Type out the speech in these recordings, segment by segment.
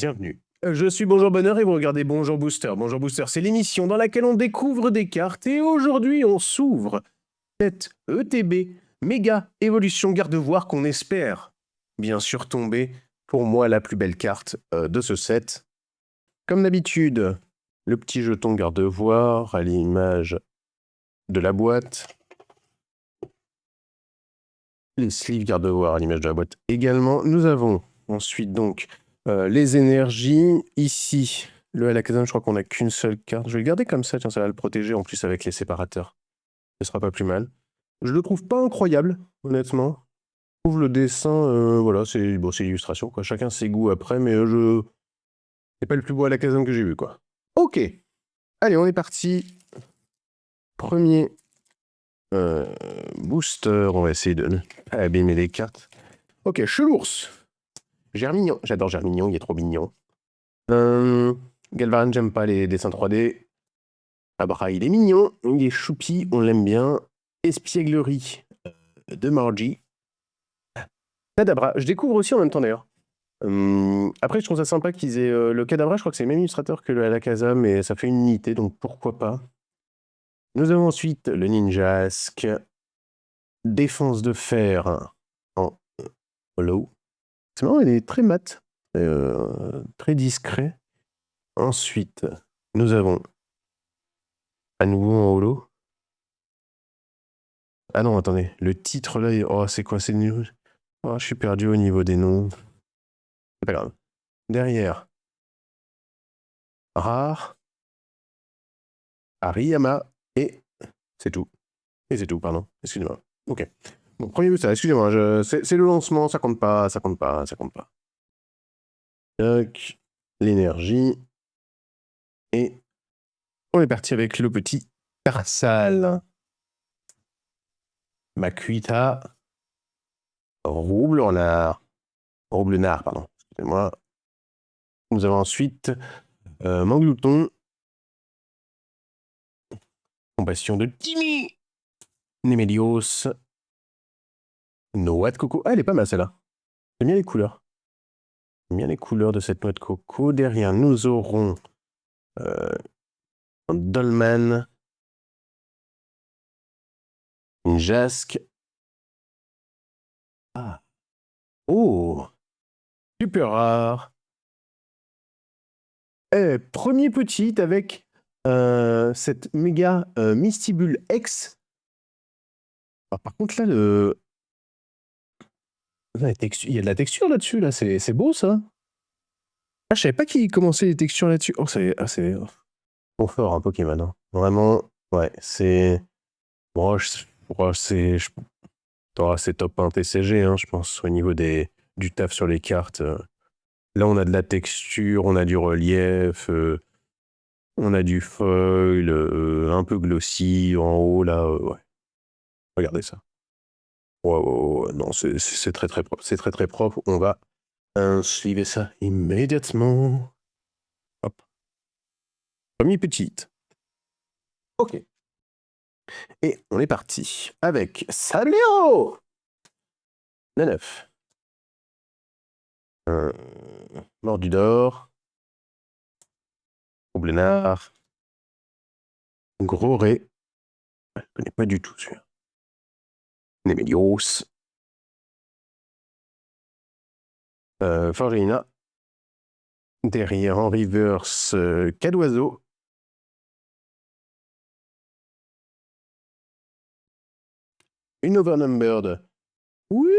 Bienvenue. Je suis Bonjour Bonheur et vous regardez Bonjour Booster. Bonjour Booster, c'est l'émission dans laquelle on découvre des cartes et aujourd'hui on s'ouvre cette ETB méga évolution garde-voir qu'on espère bien sûr tomber pour moi la plus belle carte de ce set. Comme d'habitude, le petit jeton garde-voir à l'image de la boîte. Les sleeves garde-voir à l'image de la boîte également. Nous avons ensuite donc les énergies. Ici, le Alakazam, je crois qu'on n'a qu'une seule carte. Je vais le garder comme ça, tiens, ça va le protéger en plus avec les séparateurs. Ce sera pas plus mal. Je le trouve pas incroyable, honnêtement. Je trouve le dessin, voilà, c'est bon, l'illustration, quoi. Chacun ses goûts après, mais c'est pas le plus beau Alakazam que j'ai vu, quoi. Ok. Allez, on est parti. Premier booster. On va essayer de ne pas abîmer les cartes. Ok, Chelours. Germignon. J'adore Germignon, il est trop mignon. Galvaran, j'aime pas les dessins 3D. Abra, il est mignon. Il est choupi, on l'aime bien. Espièglerie de Margie. Kadabra, je découvre aussi en même temps d'ailleurs. Après, je trouve ça sympa qu'ils aient le Kadabra, je crois que c'est le même illustrateur que le Alakazam, mais ça fait une unité, donc pourquoi pas. Nous avons ensuite le Ninjask. Défense de fer en hollow. C'est marrant, il est très mat, très discret. Ensuite, nous avons à nouveau en holo. Ah non, attendez, le titre là, oh, c'est quoi? C'est nul. Oh, je suis perdu au niveau des noms. C'est pas grave. Derrière, Rare, Ariyama, et c'est tout. Et c'est tout, pardon. Excusez-moi. Ok. Bon, premier booster, excusez-moi, c'est le lancement, ça compte pas, ça compte pas, ça compte pas. Tac, l'énergie. Et on est parti avec le petit Tarsal. Makuita. Roublenard, pardon. Excusez-moi. Nous avons ensuite Manglouton. Compassion de Timmy. Nemelios. Noix de coco. Ah, elle est pas mal celle-là. J'aime bien les couleurs. J'aime bien les couleurs de cette noix de coco. Derrière, nous aurons un Dolman. Une Jasque. Ah. Oh. Super rare. Premier petit avec cette méga Mystibule X. Ah, par contre, là, il y a de la texture là-dessus, là. C'est beau, ça. Ah, je savais pas qu'il commençait les textures là-dessus. Oh, c'est trop fort, un Pokémon. Hein. Vraiment, ouais, c'est... Bon, c'est top 1 TCG, hein, je pense, au niveau du taf sur les cartes. Là, on a de la texture, on a du relief, on a du foil, un peu glossy en haut, là, ouais. Regardez ça. Ouais, non, c'est très très propre. C'est très très propre. On va suivre ça immédiatement. Hop. Premier petit. Ok. Et on est parti avec Sablero 9. Mordu d'or. Roublenard. Gros Ré. Je connais pas du tout celui-là. Nemelios. Forgelina. Derrière en reverse, Cadoiseau. Une Overnumbered. Oui,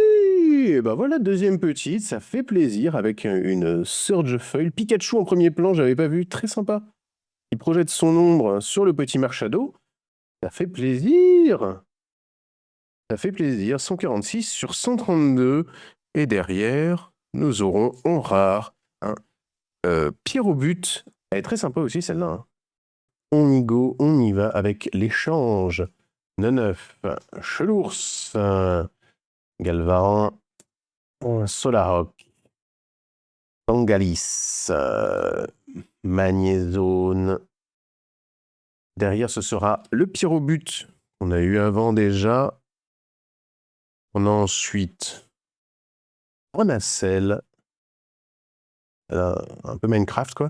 et ben voilà, deuxième petite, ça fait plaisir avec une Surge Foil. Pikachu en premier plan, j'avais pas vu, très sympa. Il projette son ombre sur le petit Marshado. Ça fait plaisir. Ça fait plaisir. 146 sur 132. Et derrière, nous aurons en rare un Pierre au but. Elle est très sympa aussi celle-là. Hein. On y go, on y va avec l'échange. 9, Chelours, Galvaran, Solarrock, Tangalis, Magnézone. Derrière, ce sera le Pyrobut qu'on a eu avant déjà. On a ensuite Renacelle, un peu Minecraft, quoi.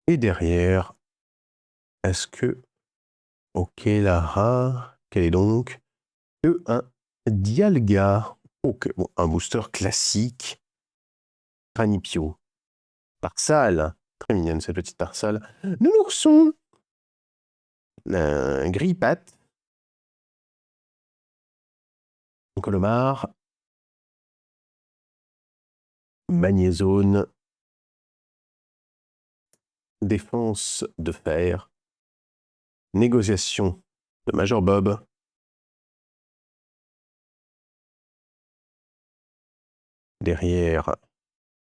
Et derrière, est-ce que... Ok, Lara, quel est donc un Dialga. Ok, bon, un booster classique. Granipio. Tarsal. Très mignonne cette petite Tarsal. Nounourson. Grippat. Colomar. Magnézone. Défense de fer. Négociation de Major Bob. Derrière,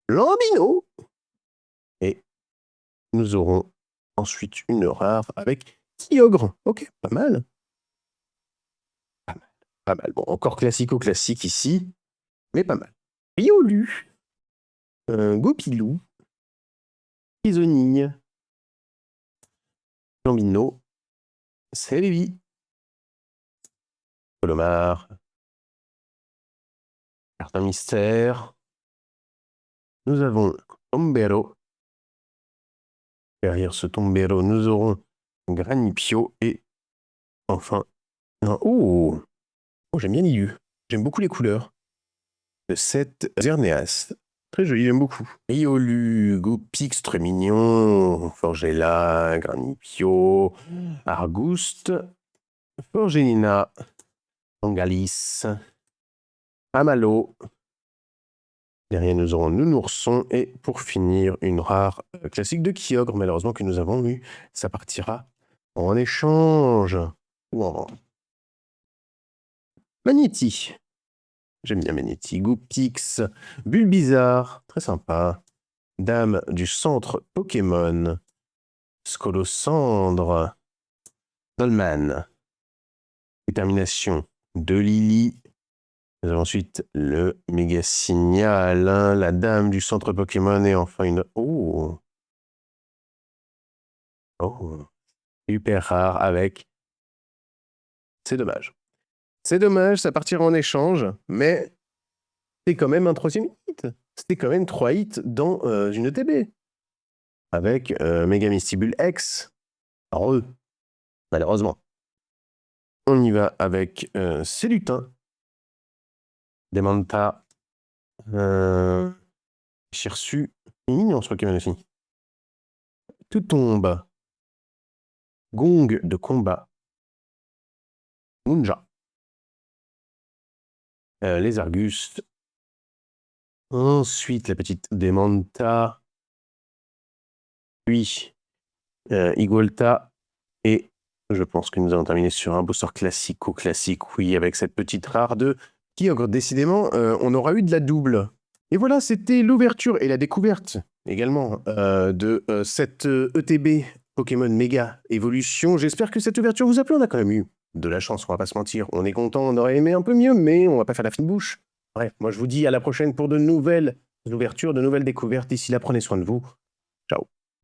Lambino. Et nous aurons ensuite une rare avec Kyogre. Ok, pas mal. Pas mal, pas mal. Bon, encore classico-classique ici, mais pas mal. Riolu. Gopilou. Pisonille. Lambino. Celebi. Colomar. Carton mystère. Nous avons Tombero. Derrière ce Tombero, nous aurons Granipio et enfin... Oh, j'aime bien l'IU. J'aime beaucoup les couleurs de cette Xerneas. Très joli, j'aime beaucoup. Riolu, Gopix, très mignon. Forgella, Granipio, Argouste, Forgelina, Angalis, Amalo. Derrière, nous aurons Nounourson. Et pour finir, une rare classique de Kyogre, malheureusement, que nous avons eu. Ça partira en échange. Ou en... Magnéti. J'aime bien Magnéti. Goopix. Bulbizarre. Très sympa. Dame du centre Pokémon. Scolosandre. Dolman. Détermination de Lily. Nous avons ensuite le méga signal, hein, la dame du centre Pokémon et enfin une... Oh, super rare avec... C'est dommage. C'est dommage, ça partira en échange, mais c'est quand même un troisième hit. C'était quand même 3 hits dans une ETB. Avec Mega Mystibule X. Heureux. Malheureusement. On y va avec Célutin. Demanta. Chirsu. Mignon ce Pokémon aussi. Tout tombe. Gong de combat. Munja. Les Argustes. Ensuite, la petite Demanta. Puis, Igolta. Et je pense que nous allons terminer sur un booster classique, oui, avec cette petite rare de Kyogre. Décidément, on aura eu de la double. Et voilà, c'était l'ouverture et la découverte également de cette ETB Pokémon Mega Evolution. J'espère que cette ouverture vous a plu. On a quand même eu de la chance, on va pas se mentir. On est content, on aurait aimé un peu mieux, mais on va pas faire la fine bouche. Bref, moi je vous dis à la prochaine pour de nouvelles ouvertures, de nouvelles découvertes. D'ici là, prenez soin de vous.